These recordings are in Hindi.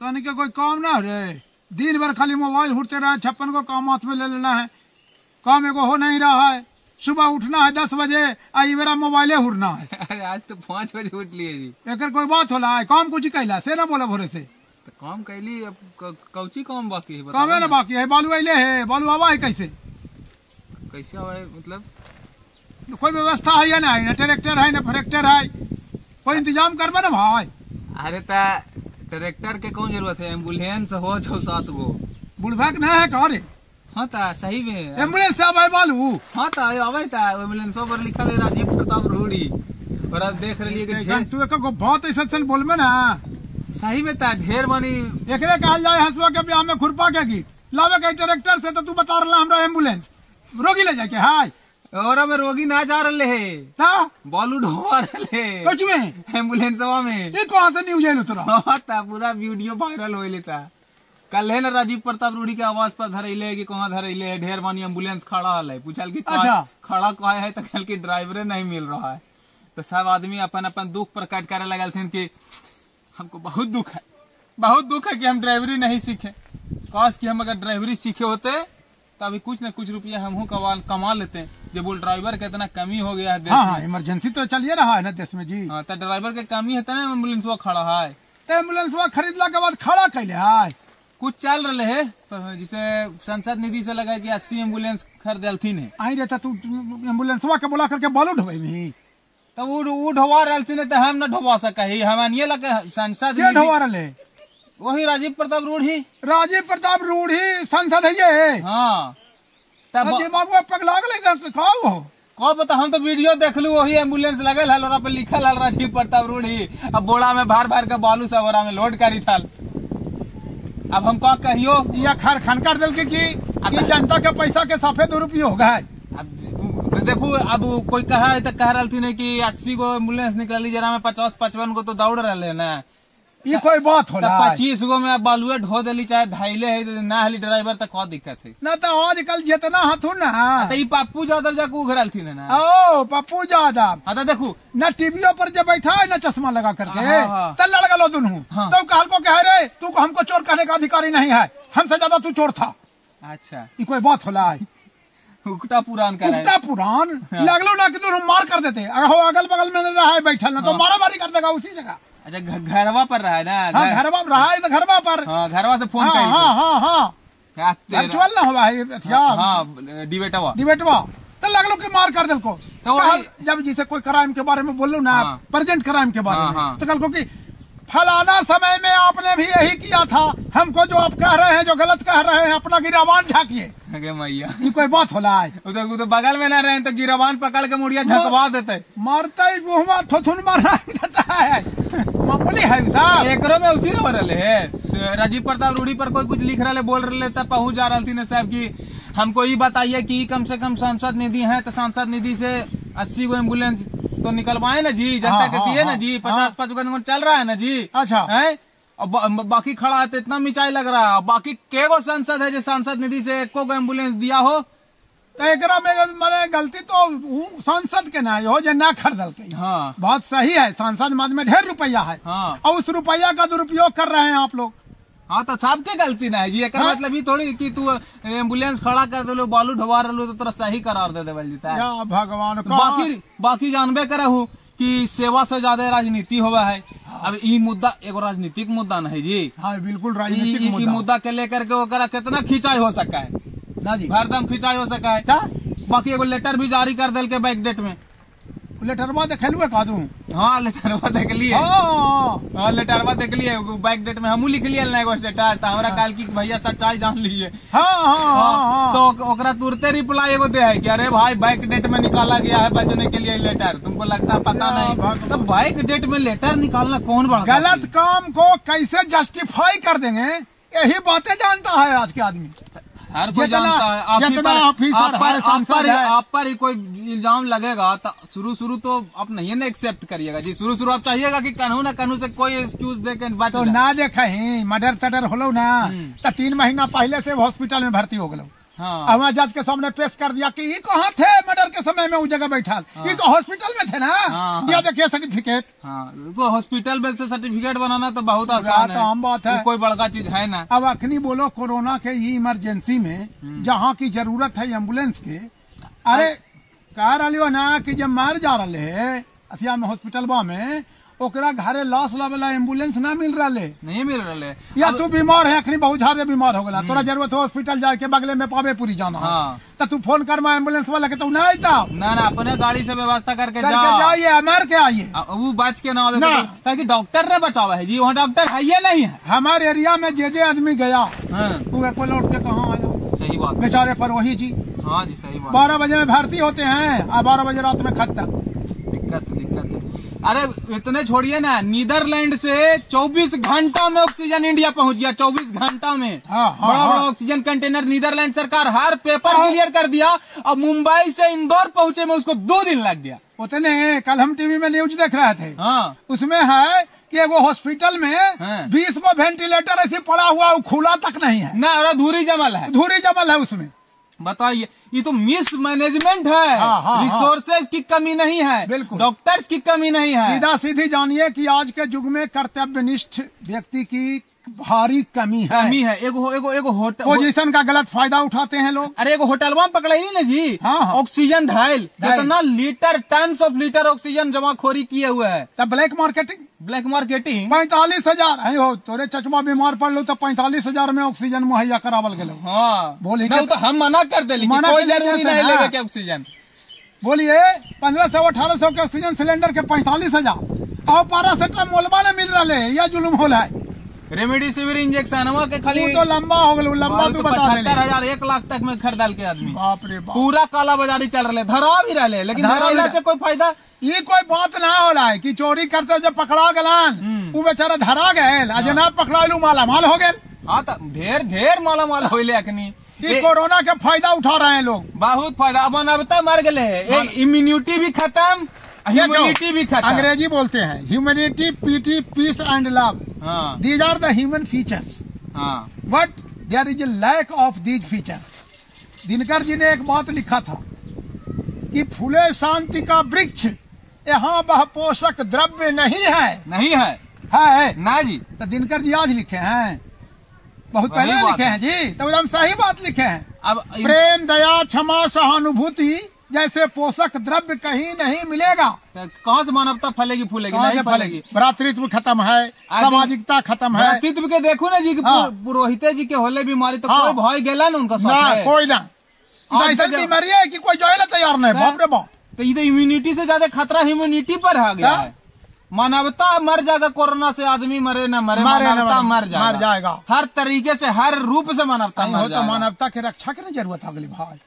तो के कोई काम ना रे, दिन भर खाली मोबाइल उठते रहे, 56 को काम हाथ में ले लेना है, काम एगो हो नहीं रहा है। सुबह उठना है 10 बजे, आई मेरा मोबाइले उड़ना है। अरे आज तो 5 बजे उठ लिए जी। एक कोई बात होला है, काम कुछ कैला से ना बोला भोरे से तो काम कैली, अब कौची काम बाकी है? काम है ना बाकी है, बालू अले है, बालू आवा है कैसे हुआ है? मतलब कोई व्यवस्था है या नहीं, ना ट्रैक्टर है ना फ्रैक्टर है, कोई इंतजाम करवा ना भाई। अरे ट्रैक्टर के कौन जरूरत है, एम्बुलेंस हो 6-7 गो। बुढ़भाग ना है कहा रे? हाँ ता सही में एम्बुलेंस सब है बालू। हाँ ता अवे ता एम्बुलेंस पर लिखा है राजीव प्रताप रूढ़ी, और अब देख रही है कि तू एक बहुत ऐसा बोलबे ना, सही में ता ढेर बनी एकरे कहल जाए हंसवा के ब्याह में खुरपा के गीत लावे के ट्रैक्टर से, तो तू बता रहा हमरा एम्बुलेंस रोगी ले जाके हाय, और में रोगी ना जा रहे है ता बालू ढोवा रहे कुछ में एम्बुलेंसवा में। ये कहां से न्यूज है उतरा? हाँ ता पूरा वीडियो वायरल हो लेता। कल है ना राजीव प्रताप रूढ़ी के आवाज पर धरैले कि कहाँ धरैले है, ढेर मानी एम्बुलेंस खड़ा है, पूछल की अच्छा खड़ा कहा है, तो कल की ड्राइवरे नहीं मिल रहा है। तो सब आदमी अपन अपन दुख प्रकट करे लगल थे कि हमको बहुत दुख है कि हम ड्राइवरी नहीं सीखे, काश कि हम अगर ड्राइवरी सीखे होते तो अभी कुछ न कुछ रुपया हम कमा लेते। जब वो ड्राइवर का इतना कमी हो गया है देश हाँ, में इमरजेंसी तो चलिए रहा है ना देश में जी। हाँ तो ड्राइवर के कमी है तो ना एम्बुलेंस वो खड़ा है, तो एम्बुलेंस खरीदला के बाद खड़ा कैले है कुछ चल रहे है, जिसे संसद निधि से लगा कि 80 एम्बुलेंस खरीदलथिन है। आई रहता तू एम्बुलेंस के बोला करके बालू ढोबे में, तो वो ढोवा रहती है, तो हम न ढोवा सका ही, हम ये लगे संसद ढोवा रहे वही राजीव प्रताप रूढ़ी संसद है ये। हाँ तब दिमाग में पगला गए कब बता, हम तो वीडियो देख लू, वही एम्बुलेंस लगल है और पे लिखल है राजीव प्रताप रूढ़ी, अब बोड़ा में भर भर के बालू सब ओरा में लोड करी था। अब हम का कहियो या खन कर दिल कि जनता के पैसा के साफे दुरुपयोग है। अब देखो, अब कोई कहा है तो कह रही थी कि 80 गो एम्बुलेंस निकली, जरा में 50-55 गो तो दौड़ रहे है ना, ये कोई बात हो 25 गो में बालुए ढो दिली, चाहे धाइले है ना हली ड्राइवर तक क्या दिक्कत है ना। तो आजकल जितना हथुन ना, तो पप्पू यादव जाके उघरल थी ना। ओ पप्पू यादव, हाँ तो देखो न टीवीओ पर जब बैठा है ना चश्मा लगा करके, तब लड़ गलो दोनों। हाँ। तो कहल को कह रे तू हमको चोर कहने का अधिकारी नहीं है, हमसे ज्यादा तू चोर था। अच्छा ये कोई बात होला है? उकटा पुरान का उकटा पुरान लगलो ना कि दोनों मार कर देते, अगल बगल में रहा है बैठल ना तो मारा मारी कर देगा उसी जगह। अच्छा घरवा पर रहा है ना? घरवा रहा है तो घरवा पर, घरवा से फोन हाँ वर्चुअल ना हुआ है डिबेटवा तो लगलो कि मार कर दिल को। तो जब जिसे कोई क्राइम के बारे में बोलो ना, प्रेजेंट क्राइम के बारे में, तो कल को कि फलाना समय में आपने भी यही किया था, हमको जो आप कह रहे हैं जो गलत कह रहे हैं अपना गिरावान झाँकिए। मैया ये कोई बात होला है? तो बगल में ना रहे तो गिरावान पकड़ के मुड़िया झकवा देते, मारता ही मुँह थुथुन मारना देता है, मामूली है साहब। एकरो में उसी न रहे है राजीव प्रताप रूढ़ी पर कोई कुछ लिख रहे बोल रहे तब पहुंच जा रही थी साहब की हमको ये बताइए कि कम से कम सांसद निधि है, तो सांसद निधि से 80 गो एम्बुलेंस तो निकलवाए ना जी, जनता के दिए ना जी, 50-55 गो चल रहा है ना जी। अच्छा है बाकी खड़ा है तो इतना मिचाई लग रहा है, बाकी के गो सांसद है जो सांसद निधि से एको गो एम्बुलेंस दिया हो? तो एकरा में मैंने गलती तो सांसद के ना हो जो ना खरीदल के। हाँ बात सही है, सांसद मद में ढेर रुपया है। हाँ और उस रुपया का दुरुपयोग कर रहे हैं आप लोग। हाँ तो सबके गलती ना है जी, एक मतलब ये थोड़ी कि तू एम्बुलेंस खड़ा कर दे, बालू ढोवा रहा तो तोरा सही करार दे देवल जीता है। भगवान बाकी जानबे करे हूँ कि सेवा से ज्यादा राजनीति हुआ है। अब ये मुद्दा एगो राजनीतिक मुद्दा नहीं जी। हाँ बिल्कुल राजनीतिक मुद्दा के लेकर के ओकरा कितना खिंचाई हो सका है ना जी, हरदम खिंचाई हो सका है। बाकी एगो लेटर भी जारी कर दिल के बैक डेट में, लेटरवा देखेलुए का दूं? हाँ लेटरवा देख लिए, हाँ लेटरवा देख लिए, बैक डेट में हमू लिख लिए ना एगो स्टेटस, तो हमरा काल की भैया सच्चाई जान लीजिए। तो ओकरा तुरते रिप्लाई एगो दे है कि अरे भाई बैक डेट में निकाला गया है बचने के लिए लेटर, तुमको लगता पता नहीं? तो बैक डेट में लेटर निकालना कौन बड़ा गलत काम को कैसे जस्टिफाई कर देंगे, यही बातें जानता है आज के आदमी। हर कोई जानता है। आप पर ही कोई इल्जाम लगेगा तो शुरू तो आप नहीं ना एक्सेप्ट करिएगा जी, शुरू आप चाहिएगा कि कानून न कानून से कोई एक्सक्यूज दे के तो ना देखे ही मर्डर तडर होलो ना, तो 3 महीना पहले से हॉस्पिटल में भर्ती हो गलो, हाँ। वहाँ जज के सामने पेश कर दिया कि ये कहाँ थे मर्डर के समय में उस जगह बैठा, ये तो हॉस्पिटल में थे ना। या देखिए सर्टिफिकेट। तो हॉस्पिटल में से सर्टिफिकेट बनाना तो बहुत आसान है, आम बात है, कोई बड़का चीज है ना। अब अखनी बोलो कोरोना के ये इमरजेंसी में जहाँ की जरूरत है एम्बुलेंस के, अरे कह रही हो ना कि जब मर जा रहे है अथिया में हॉस्पिटलवा में, ओकरा घरे लाश वाला एम्बुलेंस ना मिल रहा, नहीं मिल रहा। या तू बीमार है अखनी बहुत ज्यादा बीमार हो गया, तोरा जरूरत हो हॉस्पिटल जाके बगले में पावेपुरी जाना, तो तू फोन कर एम्बुलेंस वाला के तो ना आता ना अपने गाड़ी से व्यवस्था करके जाइए, मर के आइए, वो बच के ना ताकि डॉक्टर ने बचावा है जी, वहाँ डॉक्टर है ये नहीं है। हमारे एरिया में जे आदमी गया वो लौट के कहाँ आया। सही बात, बेचारे पर वही जी। हाँ जी सही बात। 12 बजे में भर्ती होते हैं और 12 बजे रात में खत्म। दिक्कत है। अरे इतने छोड़िए ना, नीदरलैंड से 24 घंटा में ऑक्सीजन इंडिया पहुंच गया, 24 घंटा में। बड़ा बड़ा ऑक्सीजन कंटेनर नीदरलैंड सरकार हर पेपर क्लियर कर दिया। अब मुंबई से इंदौर पहुंचे में उसको 2 दिन लग गया। उतने कल हम टीवी में न्यूज देख रहे थे, उसमें है कि वो हॉस्पिटल में 20 को वेंटिलेटर ऐसे पड़ा हुआ, खुला तक नहीं है ना, और धूरी जमल है उसमें। बताइए, ये तो मिस मैनेजमेंट है। रिसोर्सेज की कमी नहीं है, बिल्कुल डॉक्टर्स की कमी नहीं है। सीधा सीधी जानिए कि आज के युग में कर्तव्यनिष्ठ व्यक्ति की भारी कमी है। एगो होटल पोजीशन का गलत फायदा उठाते हैं लोग। अरे एगो होटल में पकड़े ही ना जी, ऑक्सीजन धाइल कितना litre, tons of litre oxygen जमाखोरी किए हुए है। तब ब्लैक मार्केटिंग 45,000 है हो, तोरे चचमा बीमार पड़ लो तो 45,000 में ऑक्सीजन मुहैया करावल गए। बोलिए तो हम मना कर दे, कोई जरूरी नहीं लेवे के ऑक्सीजन। बोलिए 1500-1800 के ऑक्सीजन सिलेंडर के 45,000 और पैरासिटामोल वाले मिल रहे, यह जुलूम हो रहा है। रेमडेसिविर इंजेक्शन के खाली तो लंबा हो गया, लंबा तो 75,000 1 लाख तक में खरीदाल के आदमी। बाप रे बाप, पूरा काला बाजारी चल रहे, धरा भी रहे, लेकिन धरा से कोई फायदा। ये कोई बात ना हो रहा है कि चोरी करते जब पकड़ा गलान वो बेचारा धरा गए, जनाब पकड़ा लू माला माल हो गए। हाँ तो ढेर माला माल हो अखनी कोरोना का फायदा उठा रहे हैं लोग, बहुत फायदा। अब मानवता मर गए, इम्यूनिटी भी खत्म, ह्यूमैनिटी भी खत्म। अंग्रेजी बोलते हैं humanity, pity, peace and love, these are the human features, but there is a lack of these features. Dinkar ji ने एक बात लिखा था कि फूले शांति का वृक्ष यहाँ वह पोषक द्रव्य नहीं है ना जी। तो दिनकर जी आज लिखे हैं, बहुत पहले लिखे हैं जी, तो एकदम सही बात लिखे हैं। अब प्रेम, दया, क्षमा, सहानुभूति जैसे पोषक द्रव्य कहीं नहीं मिलेगा। कहाँ से मानवता फलेगी फूलेगी? नहीं फलेगी। भ्रातृत्व खत्म है, सामाजिकता खत्म है। भ्रातृत्व के देखो ना जी, पुरोहित जी के होले बीमारी तो कोई भय गेला ना उनका साथ, कोई ना ऐसा बीमारी है कि कोई जाए तैयार नहीं। बाप रे बाप, तो ये तो इम्यूनिटी से ज्यादा खतरा ह्यूमैनिटी पर आ गया है। मानवता मर जाएगा, कोरोना से आदमी मरे न मरे, मानवता मर जाएगा। हर तरीके से, हर रूप से मानवता मर जाएगा। मानवता के रक्षा की जरूरत है भाई।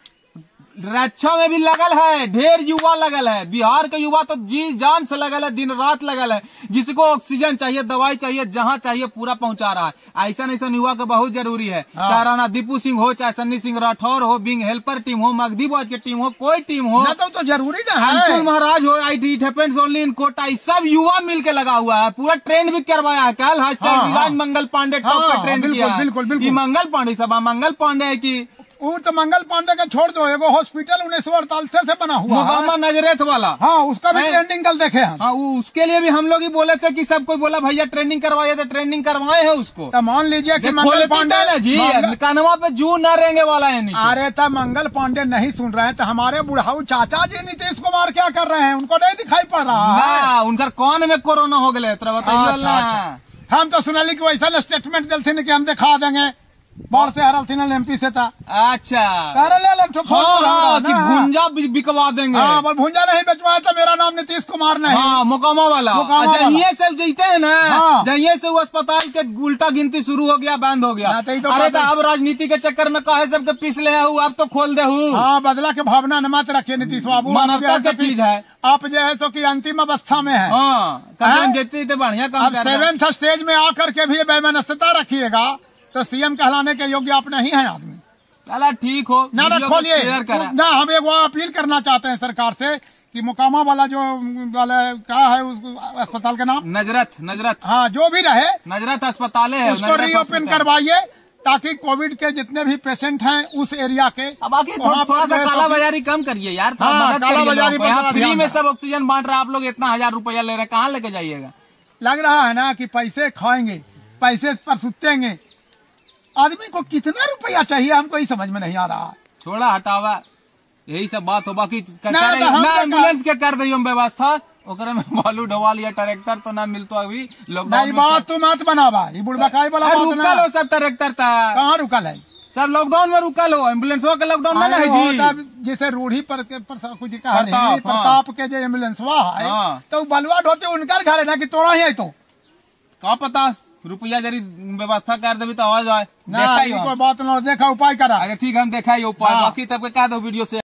रक्षा में भी लगल है, ढेर युवा लगल है। बिहार के युवा तो जी जान से लगल है, दिन रात लगल है। जिसको ऑक्सीजन चाहिए, दवाई चाहिए, जहाँ चाहिए पूरा पहुंचा रहा है। ऐसा युवा का बहुत जरूरी है। चाहे राणा दीपू सिंह हो, चाहे सन्नी सिंह राठौर हो, बिंग हेल्पर टीम हो, मगधी बॉज की टीम हो, कोई टीम हो, तो जरूरी है। महाराज हो, it happens only in Kota, सब युवा मिलकर लगा हुआ है। पूरा ट्रेंड भी करवाया है। कल मंगल पांडे टॉप पे ट्रेंड किया। बिल्कुल मंगल पांडे सभा, मंगल पांडे की वो तो मंगल पांडे का छोड़ दो, एगो हॉस्पिटल 1948 से बना हुआ मोहम्मद नजरेथ वाला, उसका भी ट्रेंडिंग कल देखे हैं। उसके लिए भी हम लोग ही बोले थे कि सब कोई बोला भैया ट्रेनिंग करवाइए, तो ट्रेनिंग करवाए हैं उसको। तो मान लीजिए कि मंगल पांडे जी कानवा पे जू न रहेंगे वाला है। अरे तो मंगल पांडे नहीं सुन रहे हैं, तो हमारे बुढ़ाऊ चाचा जी नीतीश कुमार क्या कर रहे हैं? उनको नहीं दिखाई पड़ रहा है। उनका कौन में कोरोना हो गए? हम तो सुनली कि वैसा स्टेटमेंट दिल थे कि हम दिखा देंगे, बाढ़ से हरल थी ना एमपी से था। अच्छा भुंजा बिकवा देंगे। भुंजा नहीं बेचवाया तो मेरा नाम नीतीश कुमार नहीं। मोकामा वाला जहिए से जीते हैं ना, जहिए से वो अस्पताल के उल्टा गिनती शुरू हो गया, बंद हो गया। अरे तो अब राजनीति के चक्कर में कहे सबके पिछले अब तो खोल दे। बदला के भावना न मत रखिए नीतीश बाबू, मानवता की चीज है। आप जो है सो की अंतिम अवस्था में है। बढ़िया काम। 7th स्टेज में आकर के भी बेमनस्यता रखिएगा तो सीएम कहलाने के योग्य आप नहीं है आदमी। चला ठीक हो ना, खोलिए ना। हम एक अपील करना चाहते हैं सरकार से कि मोकामा वाला जो वाला क्या है उस अस्पताल का नाम, नजरत। हाँ, जो भी रहे नजरत अस्पताल है, उसको रीओपन करवाइए ताकि कोविड के जितने भी पेशेंट हैं उस एरिया के, बाकी थोड़ा सा काला बाजारी कम करिए यार, काला बाजारी फ्री में सब ऑक्सीजन बांट रहे, आप लोग इतना 1000 रुपया ले रहे हैं, कहाँ लेके जाइएगा? लग रहा है ना कि पैसे खाएंगे, पैसे पर सुतेंगे। आदमी को कितना रुपया चाहिए हमको ही समझ में नहीं आ रहा। छोड़ा हटावा, यही सब बात हो। बाकी एम्बुलेंस के कर दी व्यवस्था, ओकरे में बालू ढवा लिया, ट्रैक्टर तो ना मिलतो अभी लॉकडाउन। बात तो मत बनावा, ये बुढ़बकाई वाला बात ना। रुकल हो सब ट्रैक्टर था, कहाँ रुकल है? सब लॉकडाउन में रुकल हो, एम्बुलेंस के लॉकडाउन में नहीं जी। जैसे रूढ़ी पर कुछ प्रताप के जो एम्बुलेंस है तो बलुआ ढोते उनका घर है ना कि तोड़ा ही है, तो क्या पता रुपया जरी व्यवस्था कर देवी तो आवाज आए। कोई बात ना, देखा उपाय करा। अगर ठीक हम देखा उपाय, बाकी तब क्या दो वीडियो से।